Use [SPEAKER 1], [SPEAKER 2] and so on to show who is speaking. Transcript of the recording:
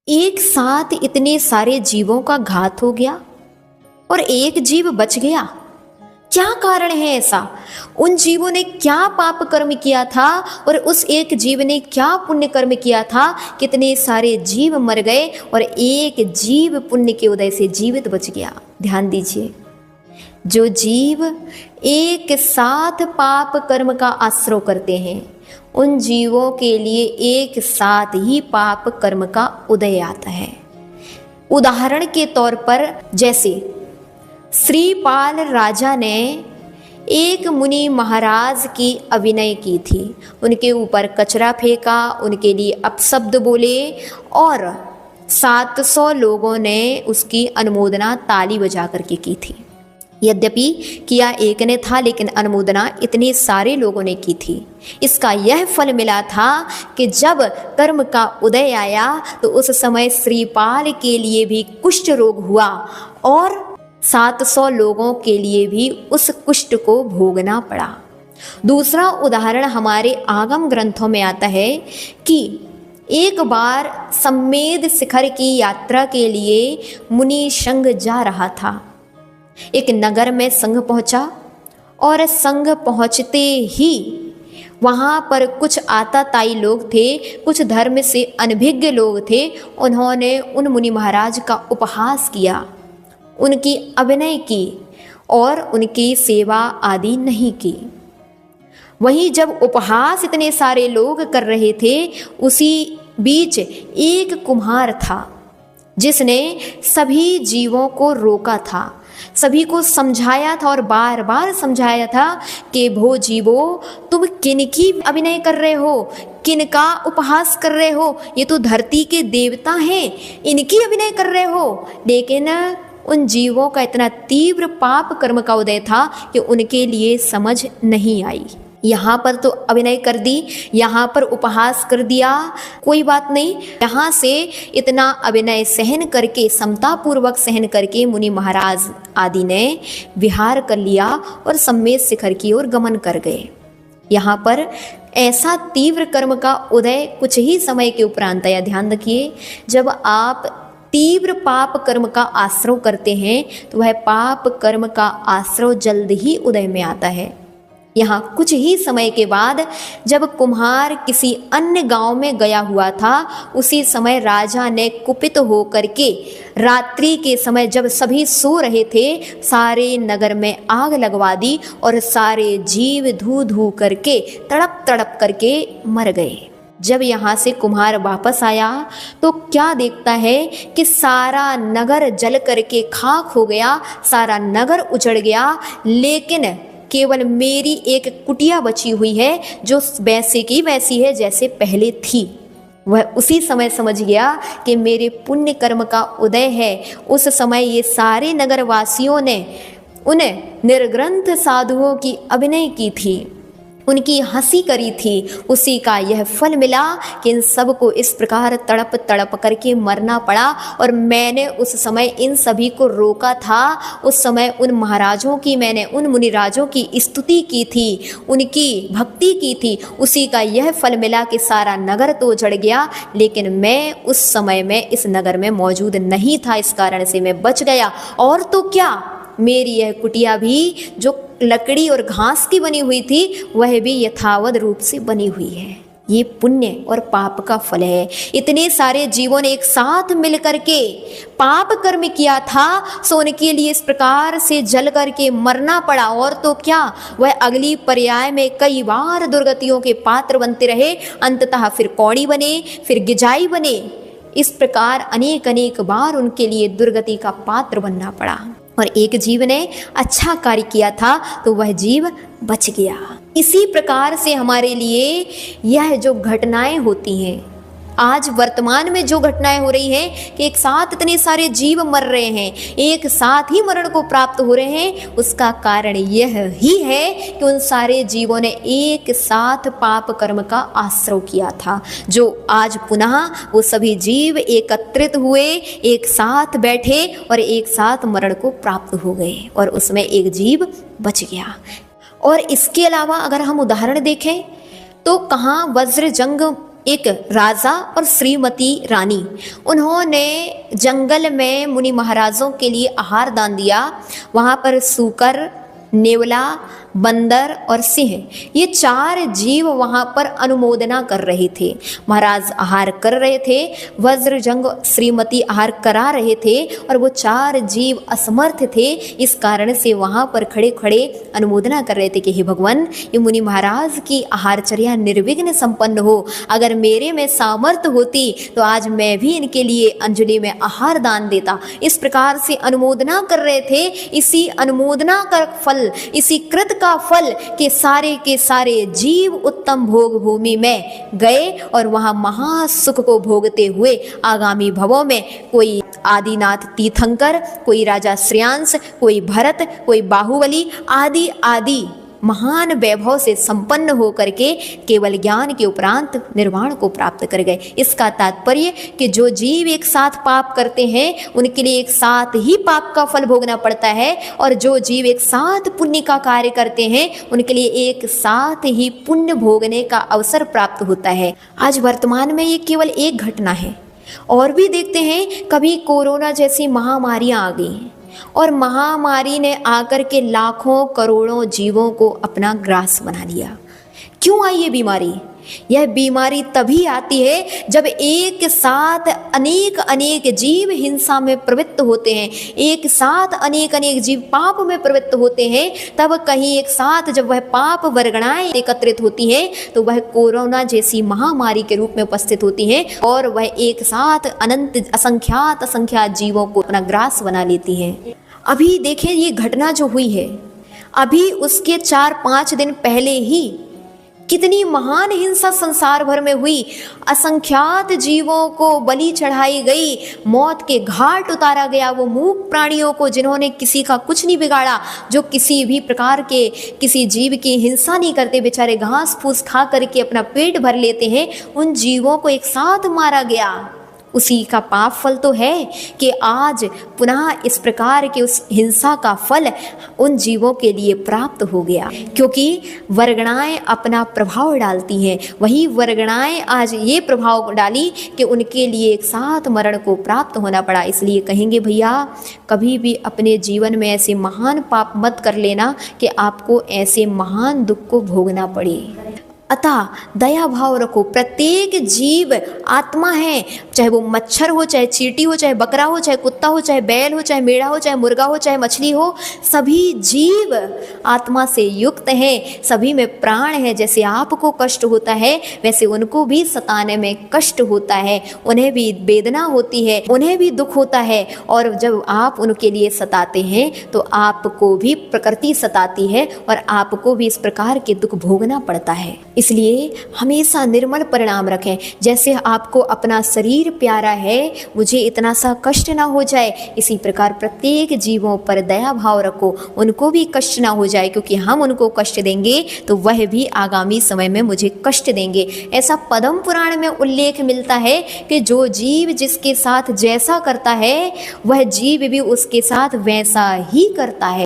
[SPEAKER 1] एक साथ इतने सारे जीवों का घात हो गया और एक जीव बच गया। क्या कारण है ऐसा? उन जीवों ने क्या पाप कर्म किया था और उस एक जीव ने क्या पुण्य कर्म किया था? कितने सारे जीव मर गए और एक जीव पुण्य के उदय से जीवित बच गया। ध्यान दीजिए, जो जीव एक साथ पाप कर्म का आश्रय करते हैं उन जीवों के लिए एक साथ ही पाप कर्म का उदय आता है। उदाहरण के तौर पर जैसे श्रीपाल राजा ने एक मुनि महाराज की अभिनय की थी, उनके ऊपर कचरा फेंका, उनके लिए अपशब्द बोले और 700 लोगों ने उसकी अनुमोदना ताली बजा करके की थी। यद्यपि किया एक ने था लेकिन अनुमोदना इतने सारे लोगों ने की थी। इसका यह फल मिला था कि जब कर्म का उदय आया तो उस समय श्रीपाल के लिए भी कुष्ठ रोग हुआ और 700 लोगों के लिए भी उस कुष्ठ को भोगना पड़ा। दूसरा उदाहरण हमारे आगम ग्रंथों में आता है कि एक बार सम्मेद शिखर की यात्रा के लिए मुनि संघ जा रहा था। एक नगर में संघ पहुंचा और संघ पहुंचते ही वहाँ पर कुछ आताताई लोग थे, कुछ धर्म से अनभिज्ञ लोग थे। उन्होंने उन मुनि महाराज का उपहास किया, उनकी अभिनय की और उनकी सेवा आदि नहीं की। वहीं जब उपहास इतने सारे लोग कर रहे थे, उसी बीच एक कुम्हार था जिसने सभी जीवों को रोका था, सभी को समझाया था और बार बार समझाया था कि भो जीवो, तुम किनकी अभिनय कर रहे हो, किनका उपहास कर रहे हो? ये तो धरती के देवता हैं, इनकी अभिनय कर रहे हो। लेकिन उन जीवों का इतना तीव्र पाप कर्म का उदय था कि उनके लिए समझ नहीं आई। यहाँ पर तो अभिनय कर दी, यहाँ पर उपहास कर दिया, कोई बात नहीं। यहाँ से इतना अभिनय सहन करके, समतापूर्वक सहन करके मुनि महाराज आदि ने विहार कर लिया और सम्मेद शिखर की ओर गमन कर गए। यहाँ पर ऐसा तीव्र कर्म का उदय कुछ ही समय के उपरांत आया। ध्यान रखिए, जब आप तीव्र पाप कर्म का आश्रय करते हैं तो वह पाप कर्म का आश्रय जल्द ही उदय में आता है। यहाँ कुछ ही समय के बाद जब कुम्हार किसी अन्य गांव में गया हुआ था, उसी समय राजा ने कुपित होकर के रात्रि के समय जब सभी सो रहे थे, सारे नगर में आग लगवा दी और सारे जीव धू धू करके तड़प तड़प करके मर गए। जब यहाँ से कुम्हार वापस आया तो क्या देखता है कि सारा नगर जल करके खाक हो गया, सारा नगर उजड़ गया, लेकिन केवल मेरी एक कुटिया बची हुई है जो वैसे की वैसी है जैसे पहले थी। वह उसी समय समझ गया कि मेरे पुण्य कर्म का उदय है। उस समय ये सारे नगरवासियों ने उन निर्ग्रंथ साधुओं की अभिनय की थी, उनकी हंसी करी थी, उसी का यह फल मिला कि इन सबको इस प्रकार तड़प तड़प करके मरना पड़ा। और मैंने उस समय इन सभी को रोका था, उस समय उन महाराजों की, मैंने उन मुनिराजों की स्तुति की थी, उनकी भक्ति की थी, उसी का यह फल मिला कि सारा नगर तो उजड़ गया, लेकिन मैं उस समय में इस नगर में मौजूद नहीं था, इस कारण से मैं बच गया। और तो क्या, मेरी यह कुटिया भी जो लकड़ी और घास की बनी हुई थी वह भी यथावत रूप से बनी हुई है। ये पुण्य और पाप का फल है। इतने सारे जीवों ने एक साथ मिलकर के पाप कर्म किया था, सो उनके लिए इस प्रकार से जल करके मरना पड़ा। और तो क्या, वह अगली पर्याय में कई बार दुर्गतियों के पात्र बनते रहे, अंततः फिर कौड़ी बने, फिर गिजाई बने। इस प्रकार अनेक अनेक बार उनके लिए दुर्गति का पात्र बनना पड़ा। और एक जीव ने अच्छा कार्य किया था तो वह जीव बच गया। इसी प्रकार से हमारे लिए यह जो घटनाएं होती हैं, आज वर्तमान में जो घटनाएं हो रही हैं कि एक साथ इतने सारे जीव मर रहे हैं, एक साथ ही मरण को प्राप्त हो रहे हैं, उसका कारण यह ही है कि उन सारे जीवों ने एक साथ पाप कर्म का आश्रय किया था। जो आज पुनः वो सभी जीव एकत्रित हुए, एक साथ बैठे और एक साथ मरण को प्राप्त हो गए और उसमें एक जीव बच गया। और इसके अलावा अगर हम उदाहरण देखें तो कहाँ वज्र जंग एक राजा और श्रीमती रानी, उन्होंने जंगल में मुनि महाराजों के लिए आहार दान दिया। वहाँ पर सूकर, नेवला, बंदर और सिंह, ये 4 जीव वहाँ पर अनुमोदना कर रहे थे। महाराज आहार कर रहे थे, वज्रजंग श्रीमती आहार करा रहे थे और वो 4 जीव असमर्थ थे। इस कारण से वहाँ पर खड़े खड़े अनुमोदना कर रहे थे कि हे भगवान, ये मुनि महाराज की आहारचर्या निर्विघ्न संपन्न हो। अगर मेरे में सामर्थ्य होती तो आज मैं भी इनके लिए अंजलि में आहार दान देता। इस प्रकार से अनुमोदना कर रहे थे। इसी अनुमोदना का फल, इसी कृत का फल के सारे जीव उत्तम भोग भूमि में गए और वहां महासुख को भोगते हुए आगामी भवों में कोई आदिनाथ तीर्थंकर, कोई राजा श्रेयांश, कोई भरत, कोई बाहुबली आदि आदि महान वैभव से संपन्न होकर के केवल ज्ञान के उपरांत निर्वाण को प्राप्त कर गए। इसका तात्पर्य कि जो जीव एक साथ पाप करते हैं उनके लिए एक साथ ही पाप का फल भोगना पड़ता है, और जो जीव एक साथ पुण्य का कार्य करते हैं उनके लिए एक साथ ही पुण्य भोगने का अवसर प्राप्त होता है। आज वर्तमान में ये केवल एक घटना है, और भी देखते हैं कभी कोरोना जैसी महामारियां आ गई हैं और महामारी ने आकर के लाखों करोड़ों जीवों को अपना ग्रास बना लिया। क्यों आई ये बीमारी? यह बीमारी तभी आती है जब एक साथ अनेक जीव हिंसा में प्रवृत्त होते हैं, एक साथ अनेक जीव पाप में प्रवृत्त होते हैं। तब कहीं एक साथ जब वह पाप वर्गणाएं एकत्रित होती हैं तो वह कोरोना जैसी महामारी के रूप में उपस्थित होती हैं और वह एक साथ अनंत असंख्यात जीवों को अपना ग्रास बना लेती हैं। अभी देखें ये घटना जो हुई है, अभी उसके 4-5 दिन पहले ही कितनी महान हिंसा संसार भर में हुई। असंख्यात जीवों को बलि चढ़ाई गई, मौत के घाट उतारा गया वो मूक प्राणियों को जिन्होंने किसी का कुछ नहीं बिगाड़ा, जो किसी भी प्रकार के किसी जीव की हिंसा नहीं करते, बेचारे घास फूस खा करके अपना पेट भर लेते हैं, उन जीवों को एक साथ मारा गया। उसी का पाप फल तो है कि आज पुनः इस प्रकार के उस हिंसा का फल उन जीवों के लिए प्राप्त हो गया, क्योंकि वर्गणाएं अपना प्रभाव डालती हैं। वही वर्गणाएं आज ये प्रभाव डाली कि उनके लिए एक साथ मरण को प्राप्त होना पड़ा। इसलिए कहेंगे भैया, कभी भी अपने जीवन में ऐसे महान पाप मत कर लेना कि आपको ऐसे महान दुख को भोगना पड़े। अतः दया भाव रखो। प्रत्येक जीव आत्मा है, चाहे वो मच्छर हो, चाहे चींटी हो, चाहे बकरा हो, चाहे कुत्ता हो, चाहे बैल हो, चाहे मेढ़ा हो, चाहे मुर्गा हो, चाहे मछली हो, सभी जीव आत्मा से युक्त हैं, सभी में प्राण है। जैसे आपको कष्ट होता है वैसे उनको भी सताने में कष्ट होता है, उन्हें भी वेदना होती है, उन्हें भी दुख होता है। और जब आप उनके लिए सताते हैं तो आपको भी प्रकृति सताती है और आपको भी इस प्रकार के दुख भोगना पड़ता है। इसलिए हमेशा निर्मल परिणाम रखें। जैसे आपको अपना शरीर प्यारा है, मुझे इतना सा कष्ट ना हो जाए, इसी प्रकार प्रत्येक जीवों पर दया भाव रखो, उनको भी कष्ट ना हो जाए, क्योंकि हम उनको कष्ट देंगे तो वह भी आगामी समय में मुझे कष्ट देंगे। ऐसा पद्म पुराण में उल्लेख मिलता है कि जो जीव जिसके साथ जैसा करता है वह जीव भी उसके साथ वैसा ही करता है।